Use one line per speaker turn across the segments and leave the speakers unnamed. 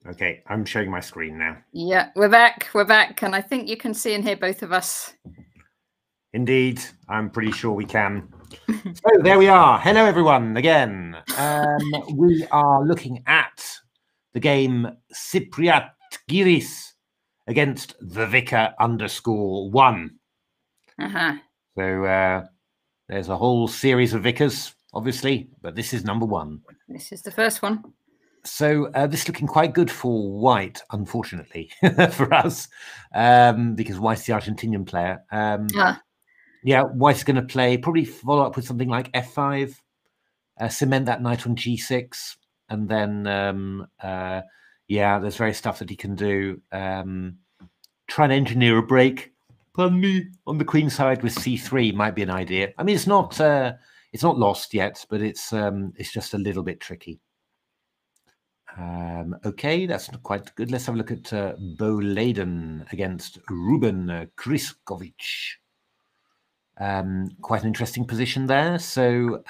Okay, I'm showing my screen now.
Yeah, we're back. We're back. And I think you can see and hear both of us.
Indeed, I'm pretty sure we can. So there we are. Hello, everyone, again. We are looking at the game Cypriot Giris against the Vicar _1. So there's a whole series of Vicars, obviously, but this is number 1.
This is the first one.
So this is looking quite good for White, unfortunately, for us, because White's the Argentinian player. Yeah, White's going to play, probably follow up with something like f5, cement that knight on g6, and then, yeah, there's various stuff that he can do. Try and engineer a break, pardon me, on the queen side with c3 might be an idea. I mean, it's not lost yet, but it's just a little bit tricky. Okay, that's not quite good. Let's have a look at Bo Leiden against Ruben Kriskovic. Quite an interesting position there. So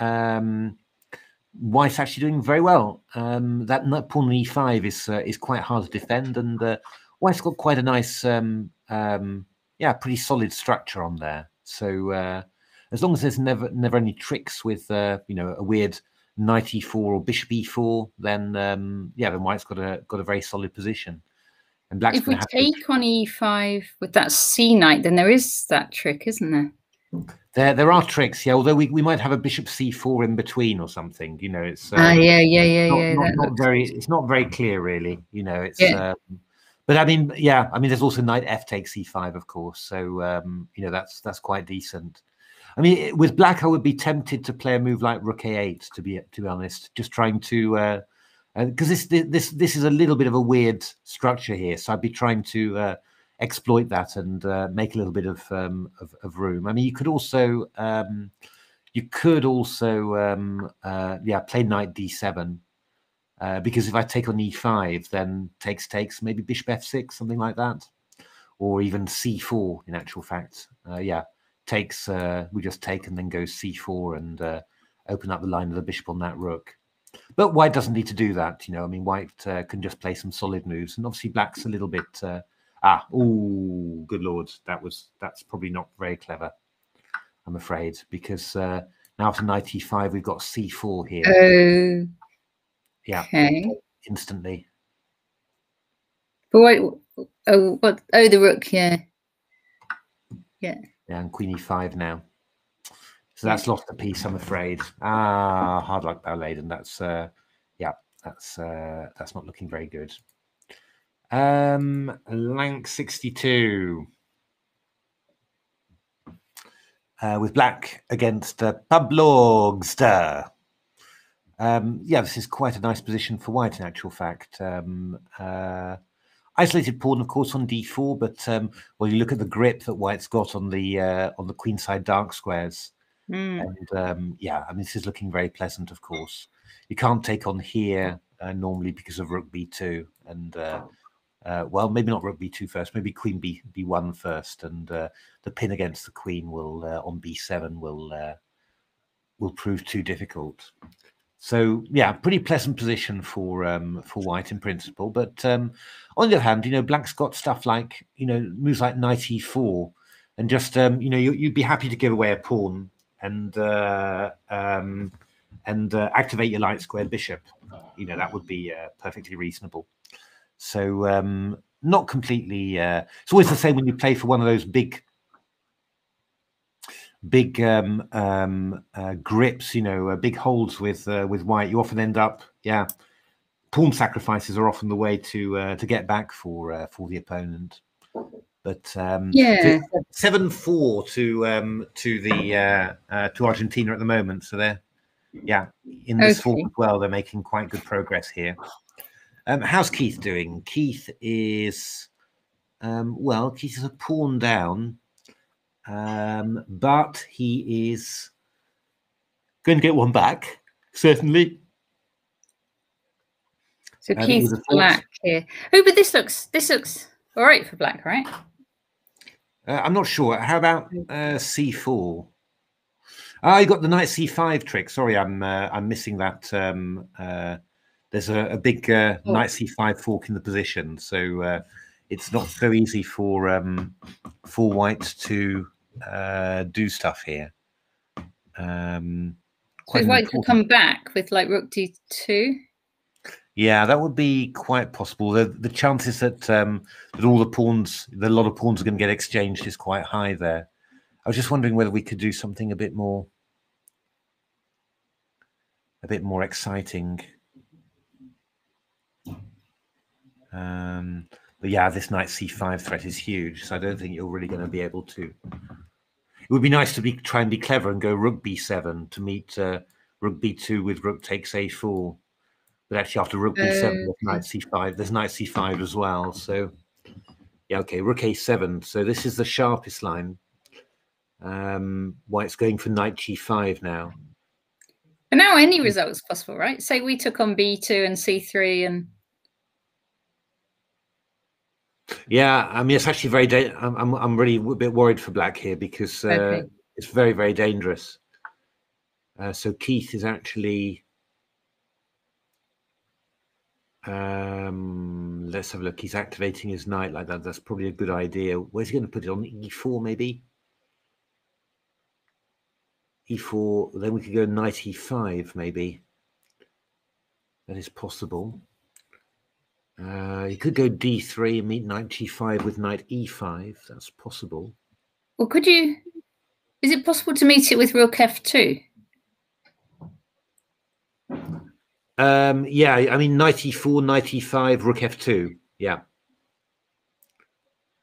White's actually doing very well. That pawn on e5 is quite hard to defend, and White's got quite a nice, yeah, pretty solid structure on there. So as long as there's never any tricks with you know, a weird knight e4 or bishop e4, then yeah, then White's got a very solid position. And Black's
if we take on e5 with that c knight, then there is that trick, isn't there?
There are tricks, yeah. Although we might have a bishop c4 in between or something. You know, it's it's not very clear, really. You know, it's but I mean, yeah, I mean, there's also knight f takes e5, of course. So you know, that's quite decent. I mean, with Black, I would be tempted to play a move like rook a8. To be honest, just trying to because this is a little bit of a weird structure here. So I'd be trying to exploit that and make a little bit of room. I mean, you could also yeah, play knight d7 because if I take on e5, then takes maybe bishop f6, something like that, or even c4. In actual fact, yeah. Takes we just take and then go c4 and open up the line of the bishop on that rook. But White doesn't need to do that, you know. I mean, White can just play some solid moves, and obviously Black's a little bit oh, good lord, that's probably not very clever, I'm afraid, because now after knight e5 we've got c4 here. Yeah,
okay.
Instantly.
But wait, what? Oh, the rook, yeah.
Yeah, and queen e5 now. So that's lost a piece, I'm afraid. Hard luck, Bo Leiden. That's yeah, that's not looking very good. Lank 62 with Black against Pablo Gster. Yeah, this is quite a nice position for White, in actual fact. Isolated pawn, of course, on d4, but well, you look at the grip that White's got on the queenside dark squares, and yeah, I mean, this is looking very pleasant. Of course, you can't take on here normally because of rook b2, and well, maybe not rook b2 first, maybe queen b1 first, and the pin against the queen will on b7 will prove too difficult. So yeah, pretty pleasant position for White in principle. But on the other hand, you know, Black's got stuff like, you know, moves like knight e4, and just you know, you'd be happy to give away a pawn and activate your light square bishop. You know, that would be perfectly reasonable. So not completely. It's always the same when you play for one of those big grips, you know, big holds with White. You often end up, yeah, pawn sacrifices are often the way to get back for the opponent. But yeah, so 7-4 to Argentina at the moment. So they're, yeah, in this form as well. They're making quite good progress here. How's Keith doing? Keith is well, Keith is a pawn down. But he is going to get one back, certainly.
So Keith's Black here. Oh, but this looks all right for Black, right?
I'm not sure. How about c4? You got the knight c5 trick. Sorry, I'm missing that. There's there's a big knight c5 fork in the position, so it's not so easy for white to do stuff here.
So if white could come back with like rook d2.
Yeah, that would be quite possible. The chances that that all the pawns, that a lot of pawns are going to get exchanged is quite high there. I was just wondering whether we could do something a bit more exciting. But yeah, this knight c5 threat is huge, so I don't think you're really going to be able to. It would be nice to try and be clever and go rook b7 to meet rook b2 with rook takes a4. But actually, after rook b7, there's knight c5. There's knight c5 as well. So yeah, okay, rook a7. So this is the sharpest line. White's going for knight g5 now.
And now any result is possible, right? Say we took on b2 and c3 and.
Yeah, I mean, it's actually very. I'm really a bit worried for black here because it's very, very dangerous. So Keith is actually. Let's have a look. He's activating his knight like that. That's probably a good idea. Where's he going to put it on? E4 maybe. E4. Then we could go knight e5 maybe. That is possible. You could go d3 and meet knight g5 with knight e5. That's possible.
Well, could you? Is it possible to meet it with rook f2?
Yeah, I mean knight e4, knight e5, rook f2. Yeah.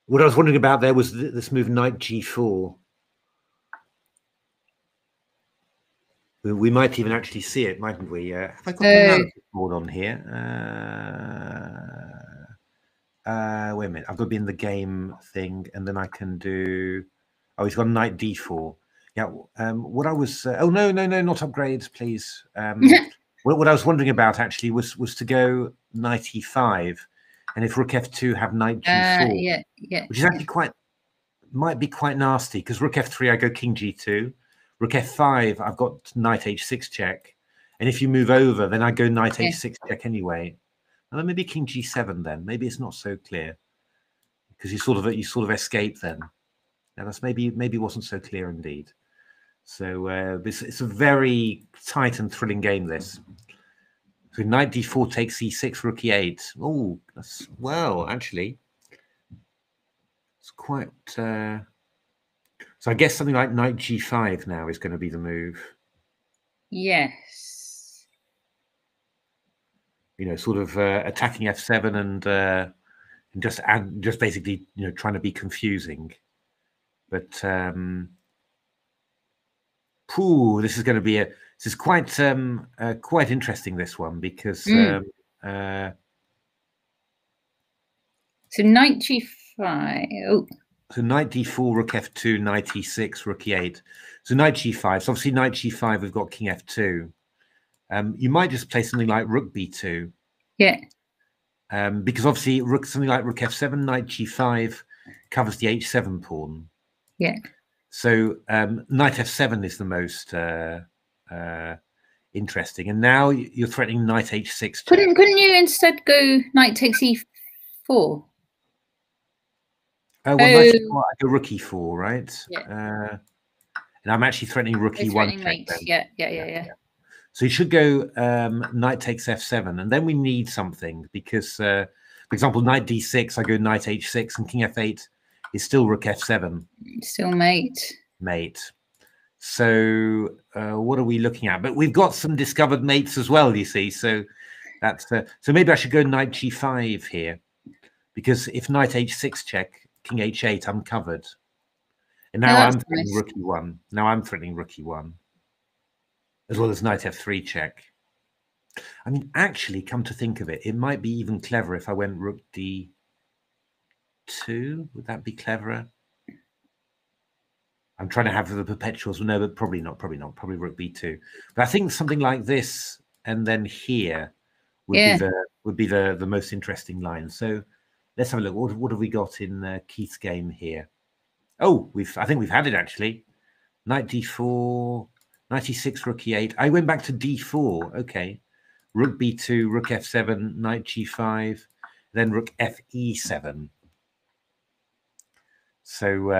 What I was wondering about there was this move knight g4. We might even actually see it, mightn't we? Have I got the analysis board on here? Wait a minute. I've got to be in the game thing, and then I can do. Oh, he's got knight d4. Yeah. What I was. Oh no, not upgrades, please. What I was wondering about actually was to go knight e5, and if rook f2 have knight g4, which is actually might be quite nasty because rook f3 I go king g2. Rook f5, I've got knight h6 check, and if you move over, then I go knight h6 check anyway. And then maybe king g7. Then maybe it's not so clear because you sort of escape then. Now that's maybe wasn't so clear indeed. So it's a very tight and thrilling game. This. So knight d4 takes e6, rook e8. Oh, that's well actually. It's quite. So I guess something like knight g5 now is going to be the move.
Yes.
You know, sort of attacking f7 and just basically, you know, trying to be confusing. But this is going to be this is quite interesting, this one, because
so knight g5. Oh.
So knight d4, rook f2, knight e6, rook e8. So knight g5. So obviously knight g5, we've got king f2. You might just play something like rook b2.
Yeah.
Because obviously something like rook f7, knight g5 covers the h7 pawn.
Yeah.
So knight f7 is the most interesting. And now you're threatening knight h6.
Couldn't you instead go knight takes e4?
Oh, well, knight e4, I go rook e4, right?
Yeah.
And I'm actually threatening rook e1 check.
Yeah.
So you should go knight takes f7, and then we need something because, for example, knight d6, I go knight h6, and king f8 is still rook f7.
Still mate.
Mate. So what are we looking at? But we've got some discovered mates as well, you see. So that's so maybe I should go knight g5 here, because if knight h6 check, king h8, I'm covered. And now I'm threatening rook e1. Now I'm threatening rook e1, as well as knight f3 check. I mean, actually, come to think of it, it might be even clever if I went rook d2. Would that be cleverer? I'm trying to have the perpetuals. No, but probably not. Probably rook b2. But I think something like this and then here would be the most interesting line. So let's have a look. What have we got in Keith's game here? Oh, I think we've had it actually. Knight d4, knight e6, rook e8. I went back to d4. Okay. rook b2, rook f7, knight g5, then rook fe7. So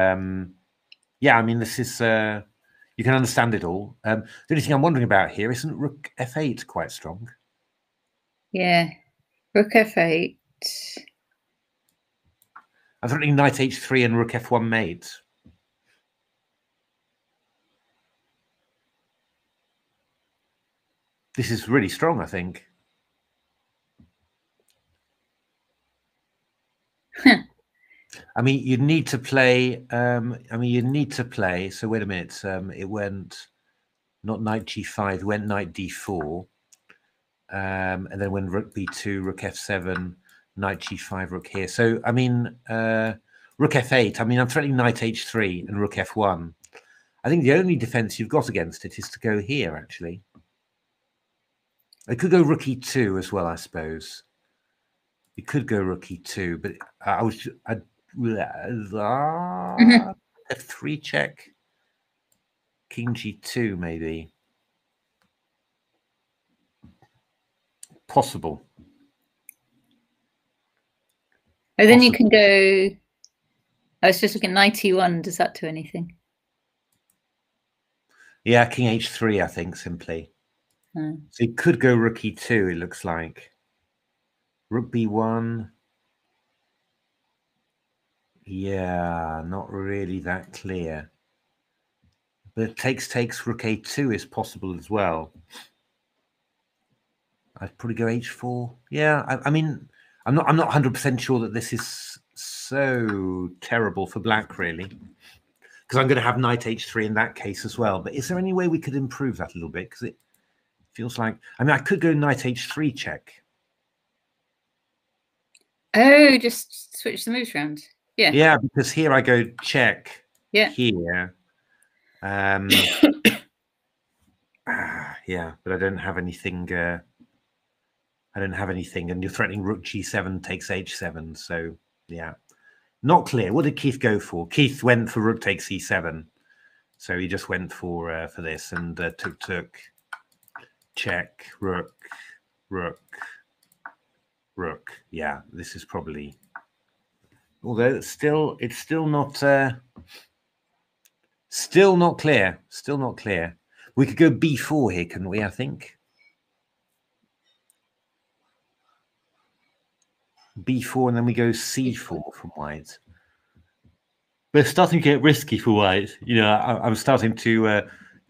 yeah, I mean, this is you can understand it all. The only thing I'm wondering about here, isn't rook f8 quite strong?
Yeah, rook f8.
I'm thinking knight h3 and rook f1 mate. This is really strong, I think. I mean, you need to play. So wait a minute. It went not knight g5. It went knight d4, and then when rook b2, rook f7, knight g5, rook here. So I mean, rook f8. I mean, I'm threatening knight h3 and rook f1. I think the only defense you've got against it is to go here. Actually, I could go rook e2 as well, I suppose. You could go rook e2, but f3 check, king g2 maybe. Possible.
Oh, then you can go. I was just looking at knight e1. Does that do anything?
Yeah, king h3, I think, simply. So you could go rook e2, it looks like. Rook b1. Yeah, not really that clear. But takes rook a2 is possible as well. I'd probably go h4. Yeah, I mean, I'm not 100% sure that this is so terrible for black, really, because I'm going to have knight h3 in that case as well. But is there any way we could improve that a little bit? Because it feels like, I mean, I could go knight h3 check.
Oh, just switch the moves around. Yeah.
Yeah, because here I go check.
Yeah.
Here. Yeah, but I don't have anything. I don't have anything, and you're threatening rook g7 takes h7. So yeah, not clear. What did Keith go for? Keith went for rook takes e7. So he just went for this and took check, rook. Yeah, this is probably. Although it's still not clear. Still not clear. We could go b4 here, couldn't we? I think b4, and then we go c4 from white. But it's starting to get risky for white. You know, I'm starting to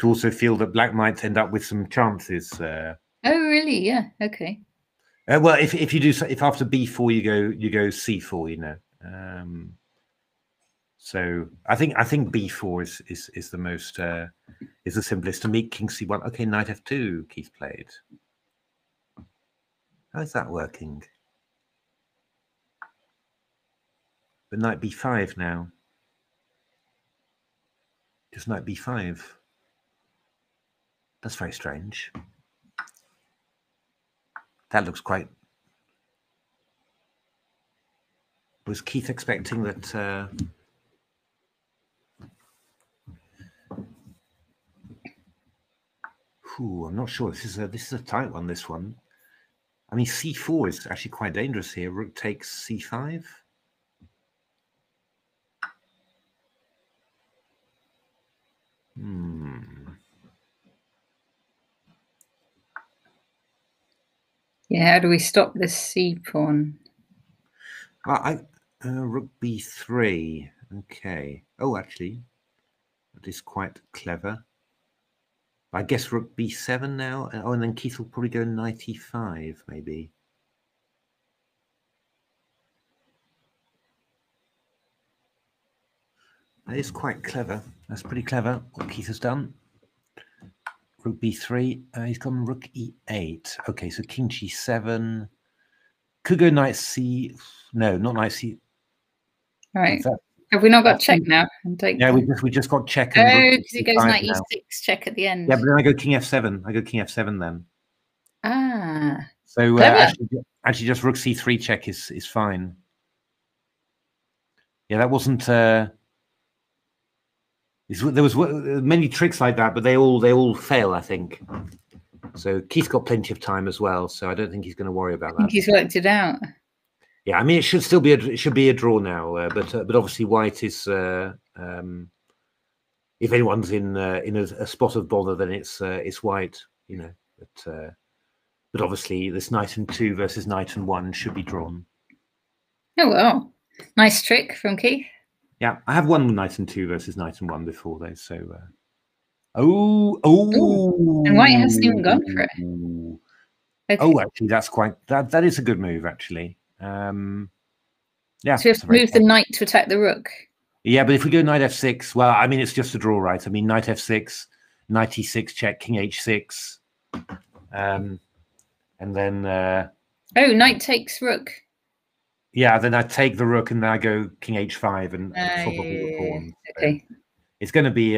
also feel that black might end up with some chances.
Oh, really? Yeah. Okay.
Well, if after b4 you go c4, you know. So I think b4 is the most is the simplest. To meet king c1. Okay, knight f2. Keith played. How is that working? But knight b5 now. Just knight b5. That's very strange. That looks quite. Was Keith expecting that? I'm not sure. This is a tight one. This one. I mean, c4 is actually quite dangerous here. Rook takes c5.
Yeah, how do we stop this c pawn?
Rook b3. Okay. Oh, actually, that is quite clever. I guess rook b7 now. Oh, and then Keith will probably go knight e5, maybe. That is quite clever. That's pretty clever what Keith has done. Rook b3. He's gone rook e8. Okay, so king g7. Could go knight c. No, not knight c.
All right. Have we not got check now?
Yeah, we just got check.
Oh, because it goes knight e6 check at the end.
Yeah, but then I go king f7. I go king f7 then.
Ah.
So actually, just rook c3 check is fine. Yeah, that wasn't. There was many tricks like that, but they all fail, I think. So Keith's got plenty of time as well, so I don't think he's going to worry about
I think
that.
he's worked it out.
Yeah, I mean, it should still be it should be a draw now, but obviously White is if anyone's in a spot of bother, then it's White, you know. But obviously this knight and 2 versus knight and 1 should be drawn.
Oh well, nice trick from Keith.
Yeah, I have won knight and 2 versus knight and 1 before though, so.
Ooh. And White hasn't even gone for it.
Okay. Oh, actually, that's quite that is a good move actually. Yeah.
So we have to move the knight to attack the rook.
Yeah, but if we go knight f6, well, I mean, it's just a draw, right? I mean, knight f6, knight e6 check, king h6, and then.
Oh, knight takes rook.
Yeah, then I take the rook and then I go king h5 and swap all the pawns.
Okay.
So it's going to be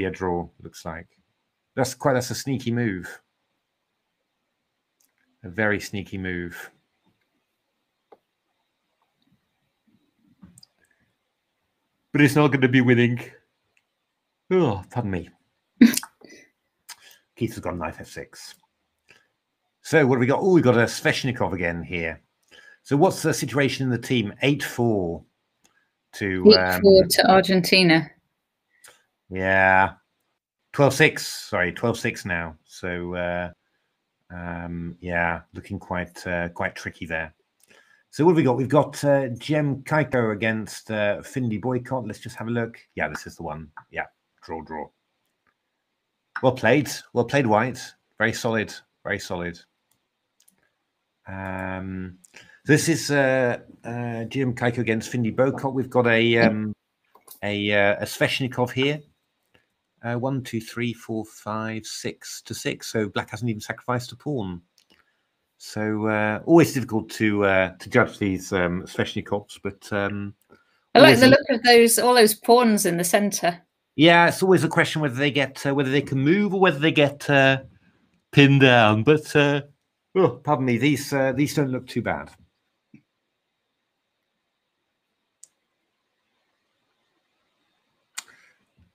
a draw. Looks like that's a sneaky move. A very sneaky move. But it's not going to be winning. Oh, pardon me. Keith has got knight f6. So what have we got? Oh, we've got a Sveshnikov again here. So what's the situation in the team? 8-4 to
8-4 to Argentina.
Yeah. 12-6. Sorry, 12-6 now. So yeah, looking quite tricky there. So what have we got? We've got Jem Kaiko against Finley Boycott. Let's just have a look. Yeah, this is the one. Yeah, draw. Well played, White. Very solid, very solid. This is Jem Kaiko against Finley Boycott. We've got a Sveshnikov here. 1, 2, 3, 4, 5, 6 to 6. So Black hasn't even sacrificed a pawn. So always difficult to judge these Sveshnikovs, but
I like the look of all those pawns in the center.
Yeah, it's always a question whether they get whether they can move or whether they get pinned down. But oh, pardon me, these don't look too bad.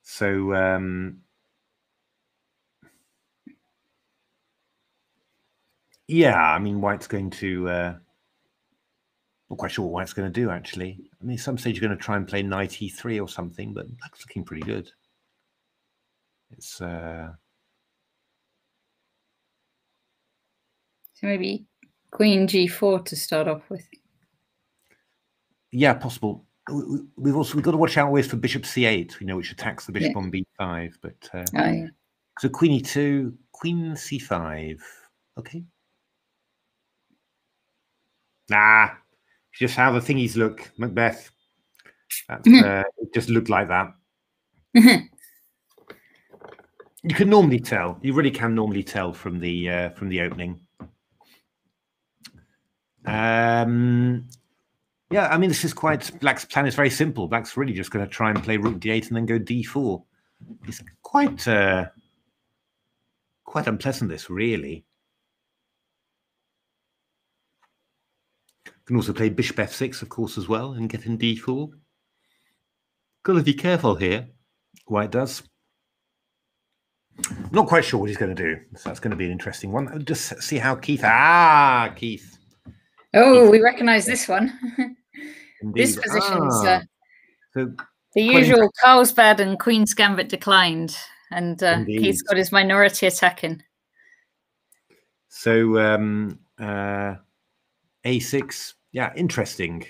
So yeah, I mean, White's going to. Not quite sure what White's going to do, actually. I mean, at some stage you're going to try and play knight e3 or something, but Black's looking pretty good. It's
so maybe queen g4 to start off with.
Yeah, possible. We've got to watch out always for bishop c8, you know, which attacks the bishop on b5. But
yeah.
So queen e2, queen c5. Okay. Nah, just how the thingies look, Macbeth. That's, it just looked like that. You can normally tell. You really can normally tell from the opening. Yeah, I mean, this is Black's plan is very simple. Black's really just going to try and play rook d8 and then go d4. It's quite unpleasant, this, really. Can also play bishop f6, of course, as well, and get in d4. Got to be careful here. White does. Not quite sure what he's going to do. So that's going to be an interesting one. Just see how Keith. Keith.
Oh,
Keith.
We recognise this one. This position's so the usual Carlsbad and Queen's Gambit declined, and Keith's got his minority attacking.
So a6. Yeah, interesting.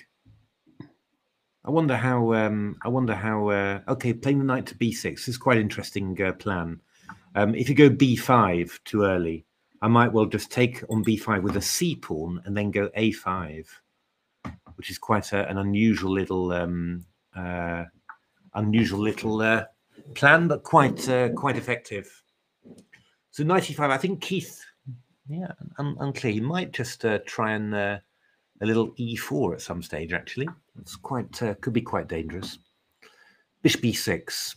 I wonder how. Okay, playing the knight to b6 this is quite an interesting plan. If you go b5 too early, I might well just take on b5 with a c pawn and then go a5, which is quite an unusual little plan, but quite effective. So knight e5. I think Keith. Yeah, unclear. He might just try and a little e4 at some stage. Actually, it's quite could be quite dangerous. Bishop b6.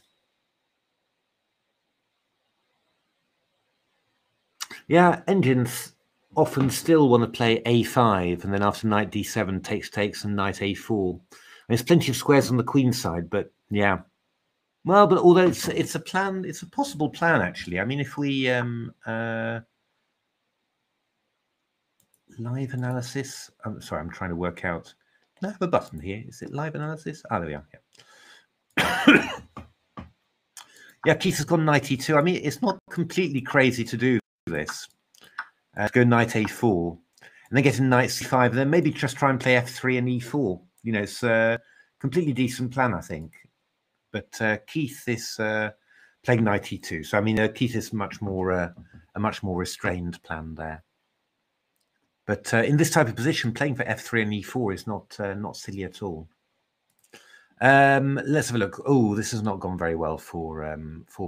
Yeah, engines often still want to play a5, and then after knight d7 takes, and knight a4. And there's plenty of squares on the queen side, but yeah. Well, but although it's a plan, it's a possible plan actually. I mean, if we live analysis? I'm sorry, I'm trying to work out. Can I have a button here? Is it live analysis? Ah, there we are. Yeah. Yeah, Keith has gone knight e2. I mean, it's not completely crazy to do this. Go knight a4, and then get a knight c5, and then maybe just try and play f3 and e4. You know, it's a completely decent plan, I think. But Keith is playing knight e2. So I mean, Keith is much more a much more restrained plan there. But in this type of position, playing for f3 and e4 is not silly at all. Let's have a look. Oh, this has not gone very well for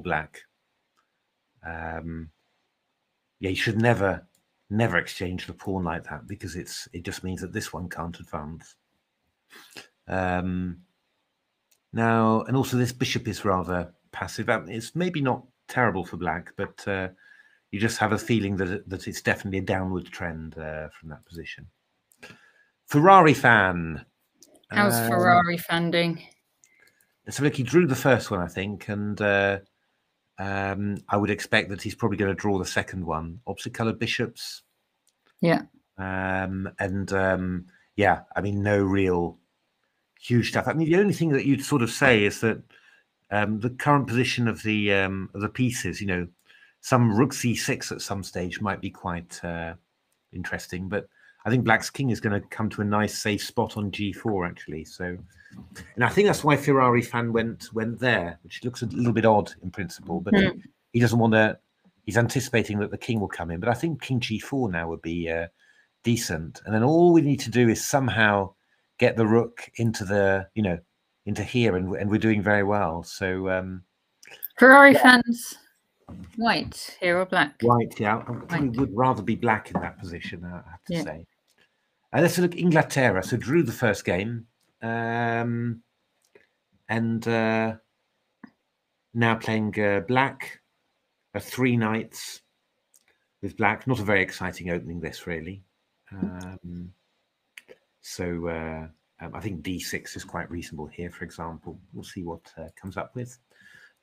black. Yeah, you should never exchange the pawn like that, because it just means that this one can't advance. Now, and also this bishop is rather passive. It's maybe not terrible for black, but you just have a feeling that it's definitely a downward trend from that position. Ferrari fan.
How's Ferrari fan doing?
So look, he drew the first one, I think, and I would expect that he's probably going to draw the second one. Opposite coloured bishops.
Yeah.
Yeah, I mean, no real huge stuff. I mean, the only thing that you'd sort of say is that the current position of the pieces, you know, some rook c6 at some stage might be quite interesting, but I think black's king is going to come to a nice safe spot on g4 actually. So, and I think that's why Ferrari fan went there, which looks a little bit odd in principle, but he doesn't want to. He's anticipating that the king will come in, but I think king g4 now would be decent, and then all we need to do is somehow get the rook into the, you know, into here, and we're doing very well. So
Ferrari fans, white here or black?
White, yeah. I probably would rather be black in that position, I have to say. Let's look Inglaterra. So drew the first game, and now playing black, 3 knights with black. Not a very exciting opening, this really. I think d6 is quite reasonable here, for example. We'll see what comes up with.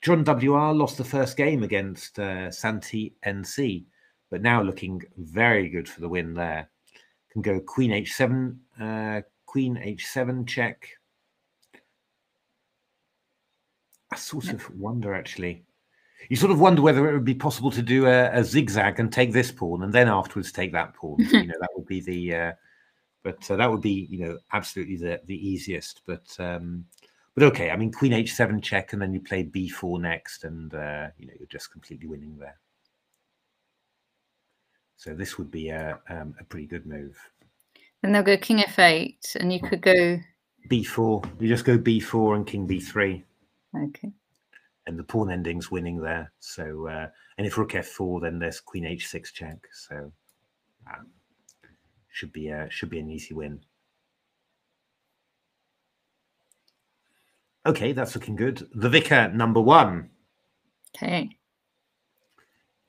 John WR lost the first game against Santi NC, but now looking very good for the win there. Can go queen h7, queen h7 check. I sort of wonder, actually. You sort of wonder whether it would be possible to do a zigzag and take this pawn and then afterwards take that pawn. You know, that would be the... But that would be, you know, absolutely the easiest. But okay, I mean, queen h7 check, and then you play b4 next, and you know, you're just completely winning there. So this would be a pretty good move.
And they'll go king f8, and you could go
b4. You just go b4 and king b3.
Okay.
And the pawn ending's winning there. So and if rook f4, then there's queen h6 check. So should be an easy win. Okay, that's looking good. The vicar number 1.
Okay.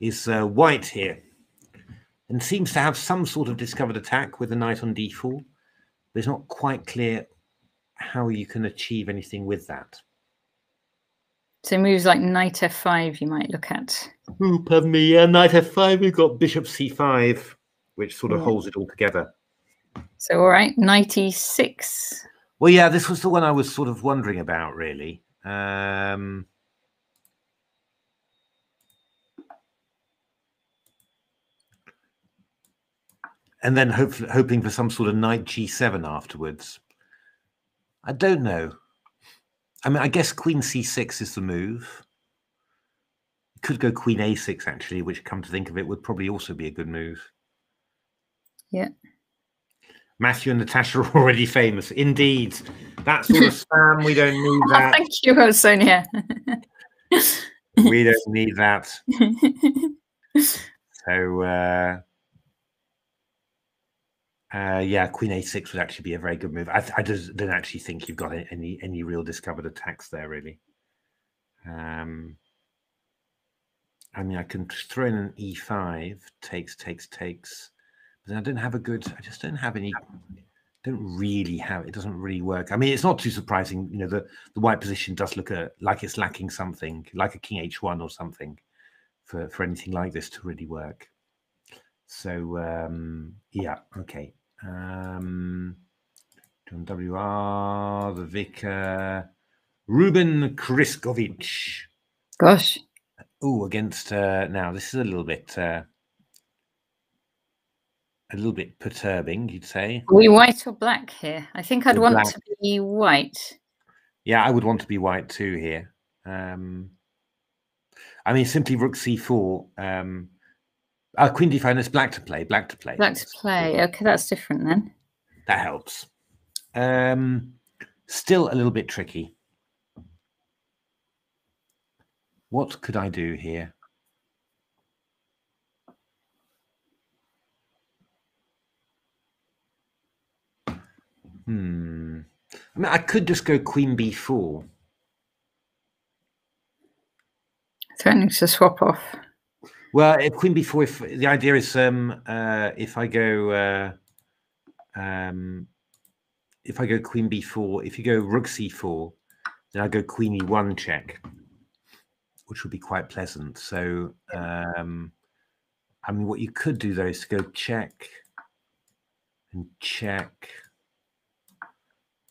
Is white here, and seems to have some sort of discovered attack with the knight on d4. But it's not quite clear how you can achieve anything with that.
So moves like knight f5 you might look at.
Oh, pardon me. Yeah, knight f5. We've got bishop c5, which sort of holds it all together.
So, all right, knight e6.
Well, yeah, this was the one I was sort of wondering about, really. And then hoping for some sort of knight g7 afterwards. I don't know. I mean, I guess queen c6 is the move. You could go queen a6, actually, which, come to think of it, would probably also be a good move.
Yeah.
Matthew and Natasha are already famous. Indeed. That sort of spam, we don't need that.
Thank you, Sonia.
We don't need that. So, yeah, queen a6 would actually be a very good move. I just don't actually think you've got any real discovered attacks there, really. I mean, I can throw in an e5, takes. But I don't have a good. I just don't have any. Don't really have. It doesn't really work. I mean, it's not too surprising. You know, the white position does look like it's lacking something, like a king h1 or something, for anything like this to really work. So yeah, okay. John WR, the vicar, Ruben Kriskovic.
Gosh.
Oh, against now this is a little bit perturbing, you'd say.
Are we white or black here? I think I'd want to be white.
Yeah, I would want to be white too here. I mean, simply rook c4. Queen d5 is black to play. Black to play.
Black to play. Okay, that's different then.
That helps. Still a little bit tricky. What could I do here? I mean, I could just go queen b4.
Threatening to swap off.
Well, if queen b4, if the idea is if I go queen b4, if you go rook c4, then I go queen e1 check, which would be quite pleasant. So I mean, what you could do though is to go check and check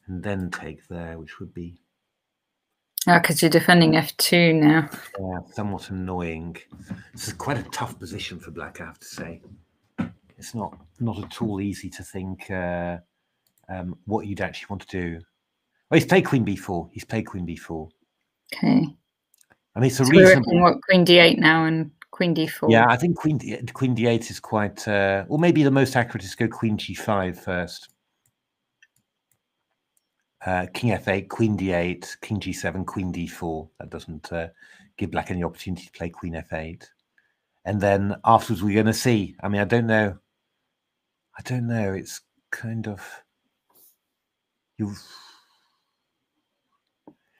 and then take there, which would be
because you're defending f2 now.
Yeah, somewhat annoying. This is quite a tough position for black, I have to say. It's not at all easy to think what you'd actually want to do. Oh, he's played queen b4. He's played queen b4.
Okay.
I mean, it's a reasonable.
What, queen d8 now and queen d4.
Yeah, I think queen d8 is quite. Or maybe the most accurate is go queen g5 first. King f8, queen d8, king g7, queen d4. That doesn't give black any opportunity to play queen f8. And then afterwards, we're going to see. I mean, I don't know. It's kind of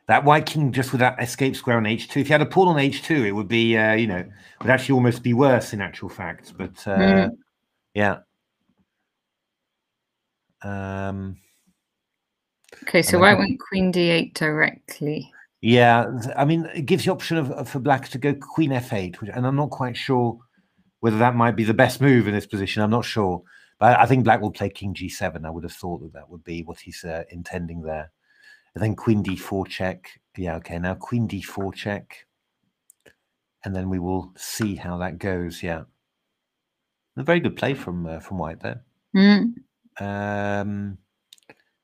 that white king just with that escape square on h2. If you had a pawn on h2, it would be, would actually almost be worse in actual fact. But yeah.
Okay, so why went queen d8 directly?
Yeah, I mean, it gives the option for black to go queen f8, and I'm not quite sure whether that might be the best move in this position. I'm not sure, but I think black will play king g7. I would have thought that would be what he's intending there. And then queen d4 check. Yeah, okay, now queen d4 check. And then we will see how that goes, yeah. A very good play from white there.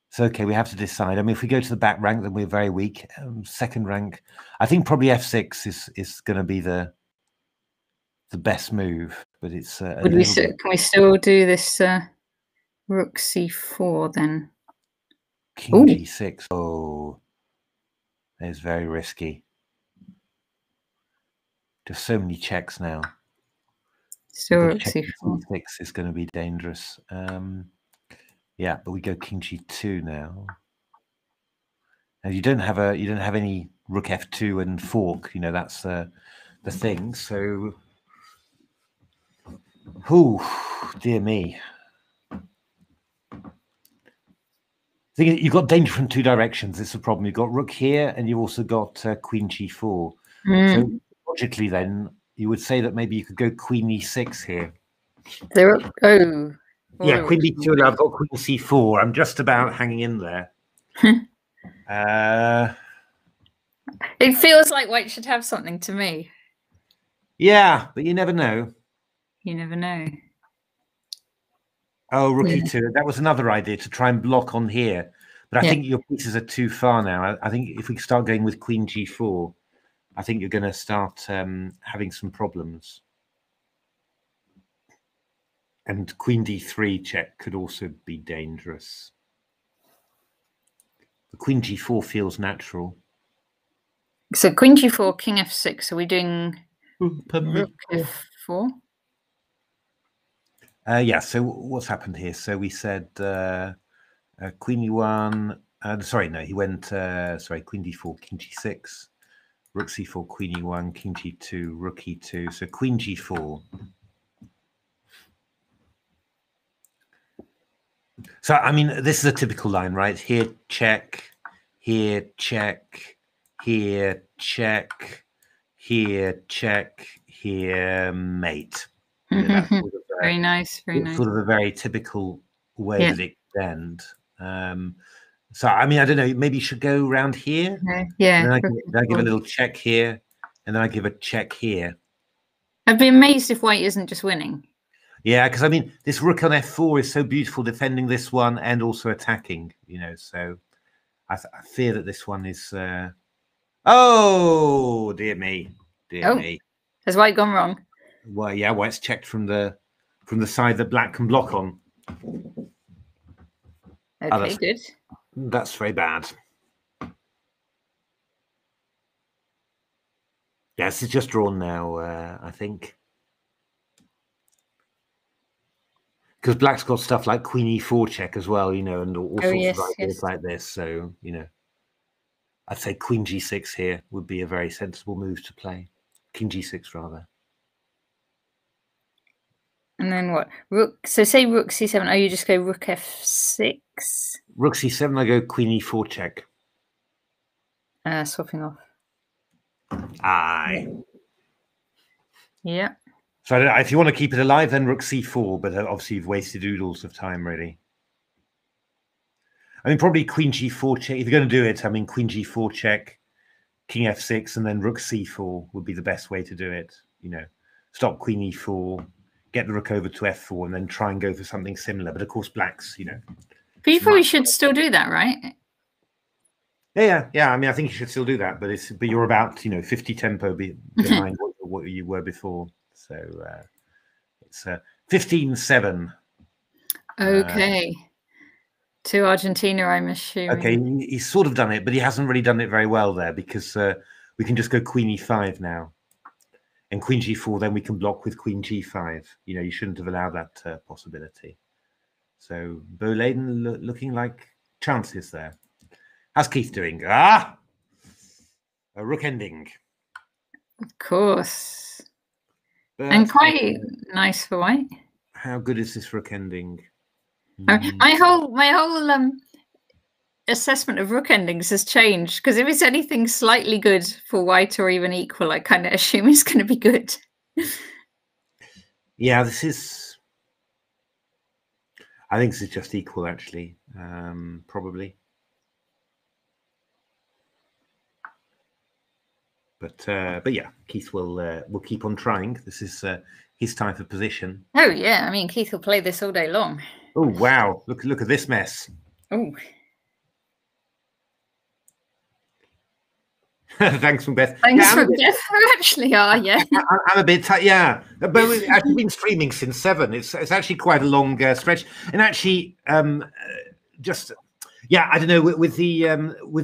So, okay, we have to decide. I mean, if we go to the back rank, then we're very weak. Second rank, I think probably f6 is going to be the best move, but it's can we
still do this rook c4 then?
King g6. Oh, it's very risky. Just so many checks now.
So rook c4
is going to be dangerous. Yeah, but we go king g2 now. And you don't have any rook f2 and fork. You know, that's the thing. So, dear me. You've got danger from two directions. It's a problem. You've got rook here, and you've also got queen g4. So logically, then you would say that maybe you could go queen e6 here. Yeah, queen b2, and I've got queen c4. I'm just about hanging in there.
It feels like white should have something to me.
Yeah, but you never know.
You never know.
Oh, rook e2. That was another idea, to try and block on here. But I think your pieces are too far now. I think if we start going with queen g4, I think you're going to start having some problems. And queen d3 check could also be dangerous. The queen g4 feels natural.
So queen g4, king f6. Are we doing rook f4?
Yeah, so what's happened here? So we said queen e1. Sorry, no, he went, queen d4, king g6, rook c4, queen e1, king g2, rook e2. So queen g4. So, I mean, this is a typical line, right? Here, check, here, check, here, check, here, check, here, mate. You know, that's sort of
very nice, very nice.
Sort of a very typical way that it could end. So I mean, I don't know. Maybe you should go around here.
Yeah.
And then I give a little check here, and then I give a check here.
I'd be amazed if white isn't just winning.
Yeah, because I mean, this rook on f4 is so beautiful, defending this one and also attacking. You know, so I fear that this one is. Oh dear me, dear me.
Has white gone wrong?
Well, yeah, white's checked from the side that black can block on.
Okay, good.
That's very bad. Yes, it's just drawn now, I think. Because black's got stuff like queen e4 check as well, you know, and all sorts of ideas like this. So, you know, I'd say queen g6 here would be a very sensible move to play. King g6, rather.
And then what? Rook. So say rook c7. Oh, you just go rook f6.
Rook c7. I go queen e4 check.
Swapping off.
Aye.
Yeah.
So I don't know, if you want to keep it alive, then rook c4. But obviously you've wasted oodles of time, really. I mean, probably queen g4 check. If you're going to do it, I mean, queen g4 check, king f6, and then rook c4 would be the best way to do it. You know, stop queen e4. Get the rook over to f4 and then try and go for something similar. But of course, black's, you know. But
you probably should still do that, right?
Yeah. I mean, I think you should still do that. But you're about, you know, 50 tempo behind what you were before. So it's 15-7.
Okay. To Argentina, I'm assuming.
Okay, he's sort of done it, but he hasn't really done it very well there because we can just go queen e5 now. And queen g4, then we can block with queen g5. You know, you shouldn't have allowed that possibility. So Boleden looking like chances there. How's Keith doing? A rook ending.
Of course. But and quite nice for white.
How good is this rook ending?
My whole assessment of rook endings has changed, because if it's anything slightly good for white or even equal, I kind of assume it's going to be good.
Yeah, I think this is just equal, actually, probably. But yeah, Keith will keep on trying. This is his type of position.
Oh yeah, I mean, Keith will play this all day long.
Oh wow! Look at this mess.
Oh.
Thanks, Macbeth.
Thanks, Macbeth. You actually are, yeah.
I'm a bit, yeah. But we've actually been streaming since 7. It's actually quite a long stretch, and actually, just yeah, I don't know. With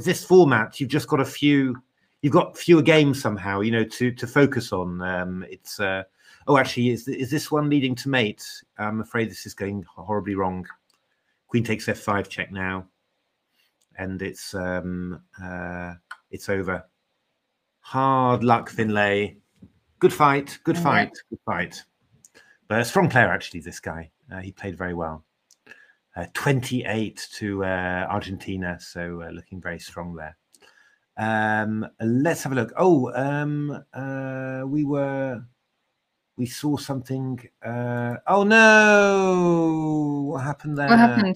this format, you've just got you've got fewer games somehow, you know, to focus on. It's oh, actually, is this one leading to mate? I'm afraid this is going horribly wrong. Queen takes f5 check now, and it's over. Hard luck, Finlay. Good fight, good fight, good fight. But a strong player, actually, this guy. He played very well. 28 to Argentina, so looking very strong there. Let's have a look. Oh, we saw something. Oh no! What happened there?
What happened?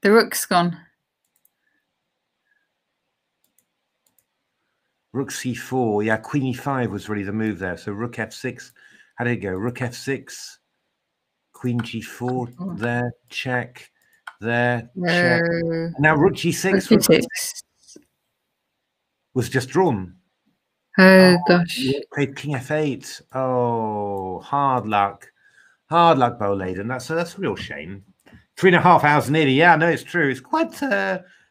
The rook's gone.
Rook c4. Yeah, queen e5 was really the move there. So rook f6. How did it go? Rook f6. Queen g4. There. Check. There. Check. Now rook g6 was just drawn.
Oh gosh.
Played king f8. Oh, hard luck. Hard luck, Boleden. That's a real shame. 3.5 hours nearly. Yeah, no, it's true. It's quite.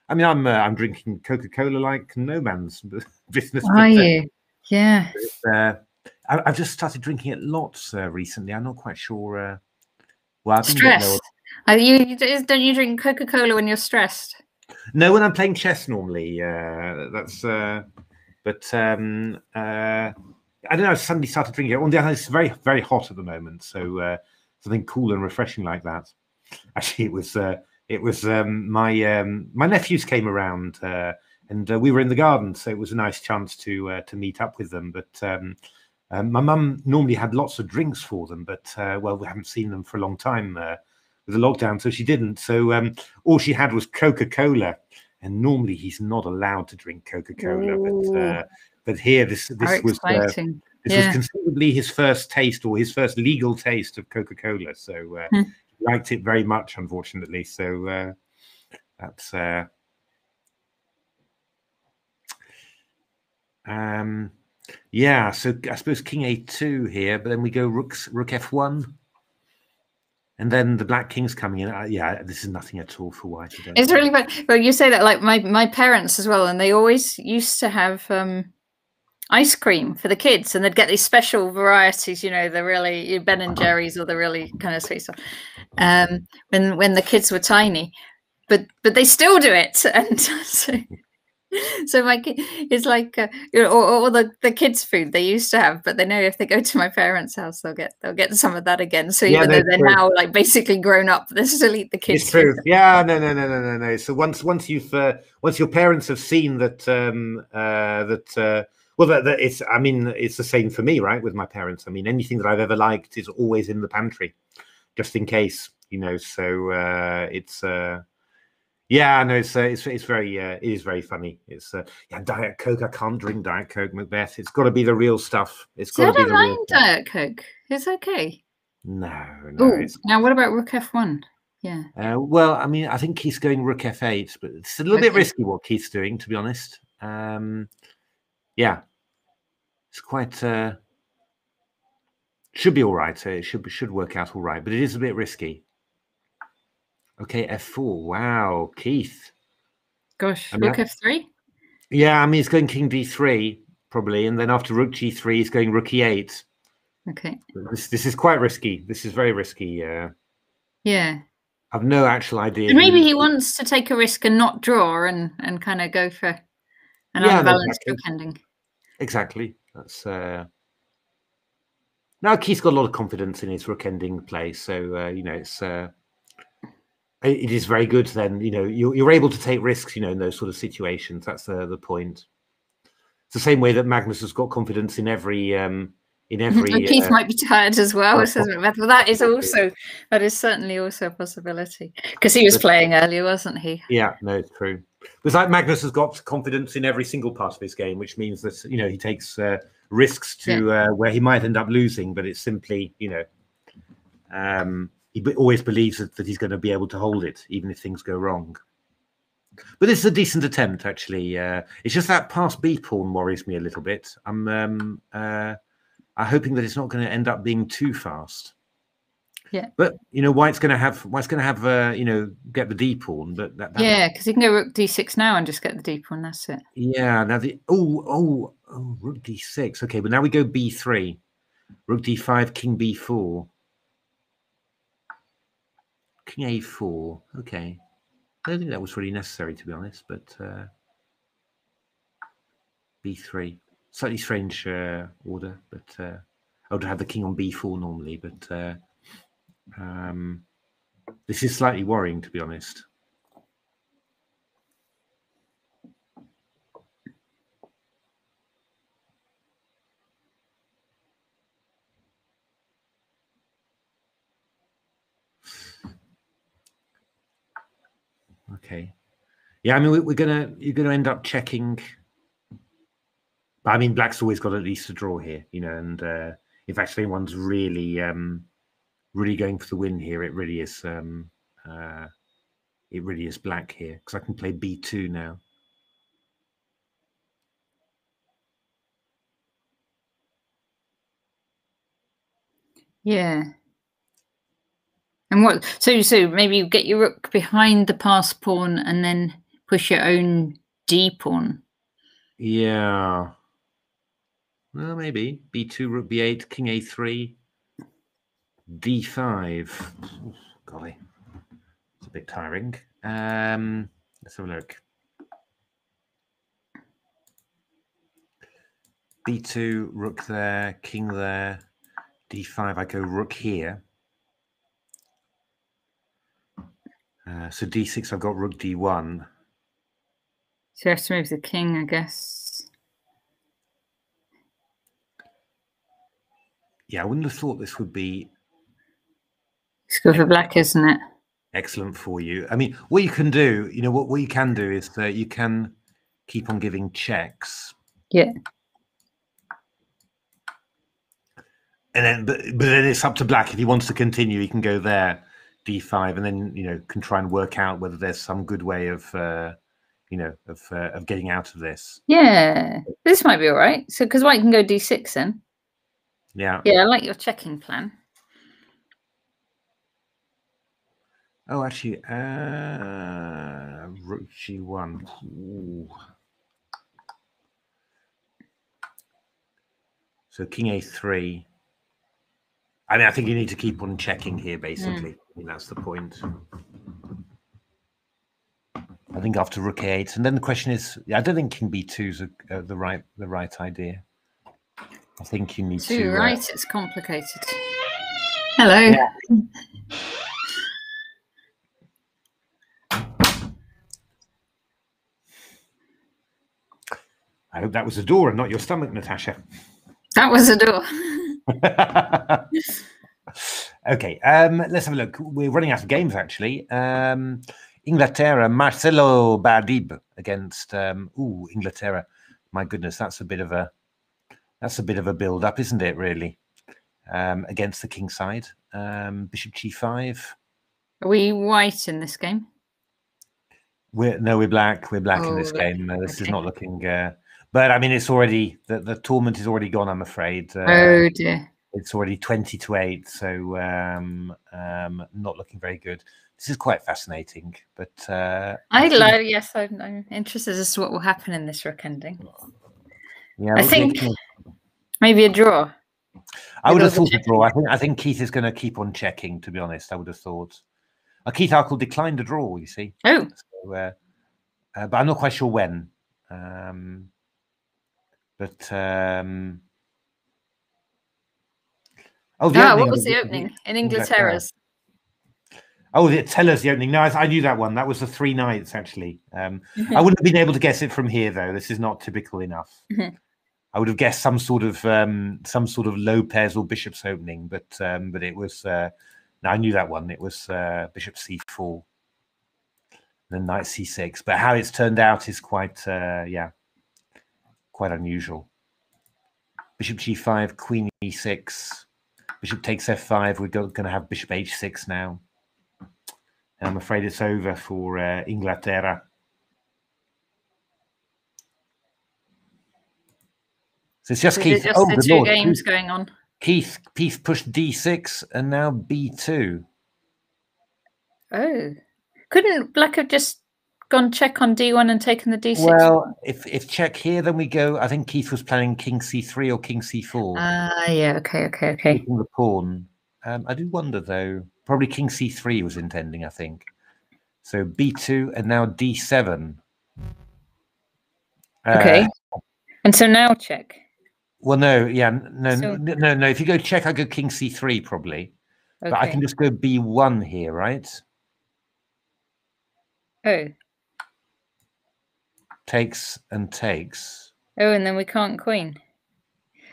I mean, I'm drinking Coca-Cola like no man's business.
Are you? Yeah.
I've just started drinking it lots recently. I'm not quite sure. Well, I've been
stressed. Don't you drink Coca-Cola when you're stressed?
No, when I'm playing chess normally. That's. But I don't know. I suddenly started drinking it. On the other hand, it's very, very hot at the moment. So something cool and refreshing like that. Actually, it was my nephews came around and we were in the garden, so it was a nice chance to meet up with them. But My mum normally had lots of drinks for them, but well, we haven't seen them for a long time with the lockdown, so she didn't. So all she had was Coca-Cola, and normally he's not allowed to drink Coca-Cola, but here this was considerably his first taste, or his first legal taste of Coca-Cola. So he liked it very much, unfortunately. So that's yeah. So I suppose King A2 here, but then we go Rook F1. And then the Black King's coming in. Yeah, this is nothing at all for white.
It's really fun. Well, you say that, like my parents as well, and they always used to have ice cream for the kids, and they'd get these special varieties, you know, the really Ben and Jerry's or the really kind of sweet stuff. When the kids were tiny, but they still do it, and so my kid is like, you know, or the kids' food they used to have, but they know if they go to my parents' house, they'll get some of that again. So even though they're now like basically grown up, they still eat the kids'
it's true. Food. Yeah, no. So once your parents have seen that that it's, I mean, it's the same for me, right? With my parents, I mean, anything that I've ever liked is always in the pantry, just in case, you know. So it's. Yeah, no, it's very it is very funny. It's yeah, Diet Coke. I can't drink Diet Coke, Macbeth. It's got to be the real stuff. It's got to be the real. I don't mind
Diet Coke. It's okay.
No.
Ooh, now what about Rook F1? Yeah.
Well, I mean, I think Keith's going Rook F8, but it's a little bit risky what Keith's doing, to be honest. Yeah, it's quite. Should be all right. It should work out all right, but it is a bit risky. Okay, F4. Wow, Keith.
Gosh, I mean, Rook F3?
Yeah, I mean, he's going King D3, probably. And then after Rook G3, he's going Rook E8.
Okay.
This is quite risky. This is very risky.
Yeah.
I've no actual idea.
But maybe he wants to take a risk and not draw and kind of go for an unbalanced rook ending.
Exactly. That's... Now, Keith's got a lot of confidence in his rook ending play. So, you know, it is very good then, you know, you're able to take risks, you know, in those sort of situations. That's the point. It's the same way that Magnus has got confidence in every
Keith might be tired as well, says Macbeth. Well, that is certainly also a possibility, because he was playing earlier, wasn't he?
Yeah, no, it's true. It's like Magnus has got confidence in every single part of his game, which means that, you know, he takes risks to where he might end up losing, but it's simply, you know, he always believes that he's going to be able to hold it, even if things go wrong. But it's a decent attempt, actually. It's just that past B pawn worries me a little bit. I'm hoping that it's not going to end up being too fast.
Yeah.
But you know, White's going to have you know, get the D pawn. But
yeah, because he can go Rook D6 now and just get the D pawn. That's it.
Yeah. Now the Rook D6. Okay, but now we go B3, Rook D5, King B4. King A4. Okay. I don't think that was really necessary, to be honest, but B3. Slightly strange order, but I would have the king on B4 normally, but this is slightly worrying, to be honest. Okay. Yeah, I mean, you're gonna end up checking. But I mean, Black's always got at least a draw here, you know. And if actually anyone's really, really going for the win here, it really is Black here, because I can play B2 now.
Yeah. And what? So maybe you get your rook behind the pass pawn and then push your own D pawn.
Yeah. Well, maybe B2, Rook B8, King A3, D5. Oh, golly, it's a bit tiring. Let's have a look. B2, Rook there, King there, D5. I go Rook here. So D6, I've got Rook D1.
So you have to move the king, I guess.
Yeah, I wouldn't have thought this would be.
It's good for black, isn't it?
Excellent for you. I mean, what you can do, what you can do is that you can keep on giving checks.
Yeah.
And then, but then it's up to black. If he wants to continue, he can go there, d5, and then can try and work out whether there's some good way of getting out of this.
Yeah, this might be all right. So because white can go d6 then.
Yeah.
Yeah, I like your checking plan.
Oh, actually, rook g1. Ooh. So king a3. I mean, I think you need to keep on checking here, basically. I mean, that's the point. I think after rook a8, and then the question is, I don't think king b2 is the right idea. I think you need to.
Too right, it's complicated. Hello.
Yeah. I hope that was a door and not your stomach, Natasha.
That was a door.
Okay, let's have a look. We're running out of games, actually. Inglaterra, Marcelo Bardib against Inglaterra. My goodness, that's a bit of a build-up, isn't it? Really, against the king side. Bishop g5.
Are we white in this game?
We're black. We're black in this game. This is not looking. But I mean, it's already the tournament is already gone. I'm afraid.
Oh dear.
It's already 20-8, so not looking very good. This is quite fascinating, but
yes, I'm interested as to what will happen in this rook ending.
Yeah,
I think maybe a draw.
I would have thought a draw. I think Keith is going to keep on checking. To be honest, I would have thought. Keith Arkle declined a draw. You see.
Oh.
So, but I'm not quite sure when.
What was the opening in Inglaterra's?
Oh, tell us the opening. No, I knew that one. That was the 3 knights, actually. I wouldn't have been able to guess it from here, though. This is not typical enough. I would have guessed some sort of low pairs or bishops opening, but it was. No, I knew that one. It was bishop c4, then knight c6. But how it's turned out is quite unusual. Bishop g5, queen e6. Bishop takes f5. We're going to have bishop h6 now. And I'm afraid it's over for Inglaterra. So it's just Keith.
The two games going on.
Keith pushed d6 and now b2.
Oh, couldn't black have just gone check on d1 and taken the d6?
Well, if check here, then we go. I think Keith was planning king c3 or king c4.
Yeah. Okay.
Taking the pawn. I do wonder though. Probably king c3 was intending. I think. So b2 and now d7.
Okay. And so now check.
Well, no. If you go check, I go king c3 probably. Okay. But I can just go b1 here, right?
Oh.
Takes and takes.
Oh, and then we can't queen.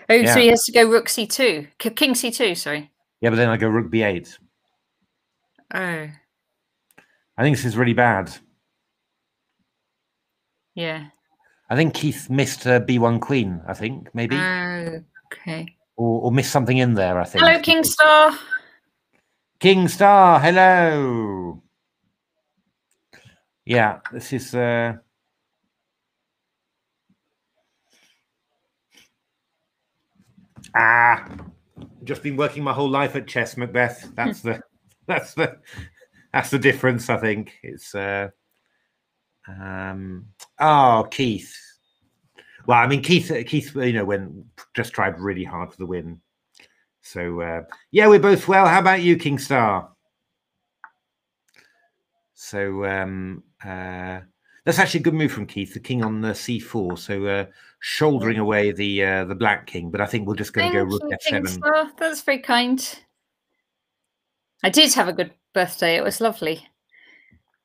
Oh, yeah. So he has to go rook c2. King c2, sorry.
Yeah, but then I go rook b8.
Oh.
I think this is really bad.
Yeah.
I think Keith missed b1 queen, I think, maybe.
Okay.
Or missed something in there, I think.
Hello, King Star.
King Star, hello. Yeah, this is... just been working my whole life at chess, Macbeth. That's the difference, I think. It's Keith. Well, I mean, Keith, just tried really hard for the win. So yeah, we're both well. How about you, King Star? So that's actually a good move from Keith. The king on c4, so shouldering away the black king. But I think we're just going to go rook f7.
That's very kind. I did have a good birthday. It was lovely.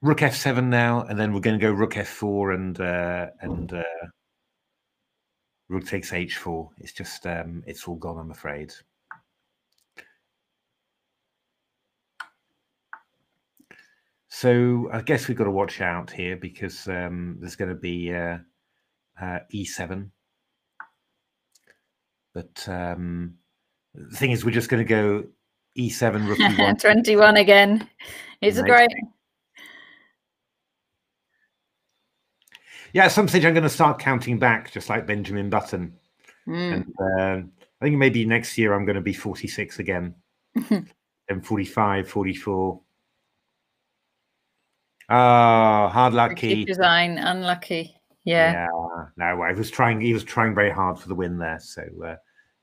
Rook f7 now, and then we're going to go rook f4 and rook takes h4. It's just it's all gone, I'm afraid. So I guess we've got to watch out here because there's going to be e7. But the thing is, we're just going to go e7, rook e1.
21 again. It's great.
Yeah, at some stage I'm going to start counting back, just like Benjamin Button. And I think maybe next year I'm going to be 46 again. Then 45, 44. Oh, hard luck key.
Design, unlucky. Yeah.
No, he was trying very hard for the win there, so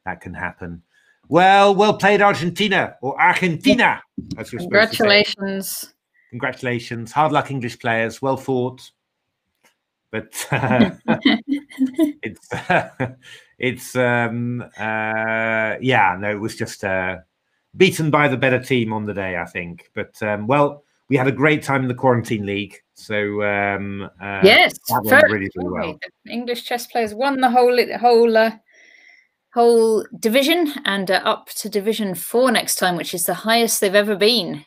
that can happen. Well played, Argentina, or Argentina, as you're supposed to say. Congratulations. Hard luck, English players. Well fought. But it was just beaten by the better team on the day, I think. But well, we had a great time in the Quarantine League. So
yes,
that went really well.
English chess players won the whole division and are up to Division 4 next time, which is the highest they've ever been.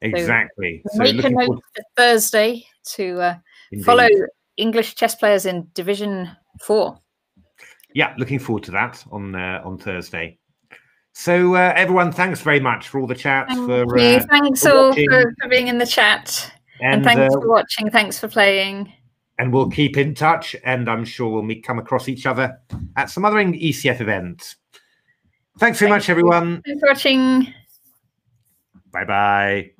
Exactly.
So make a note for Thursday to follow English chess players in Division 4.
Yeah, looking forward to that on Thursday. So everyone, thanks very much for all the chats.
Thanks all for being in the chat. And thanks for watching. Thanks for playing.
And we'll keep in touch, and I'm sure we'll come across each other at some other ECF events. Thanks very much, everyone.
Thanks for watching.
Bye-bye.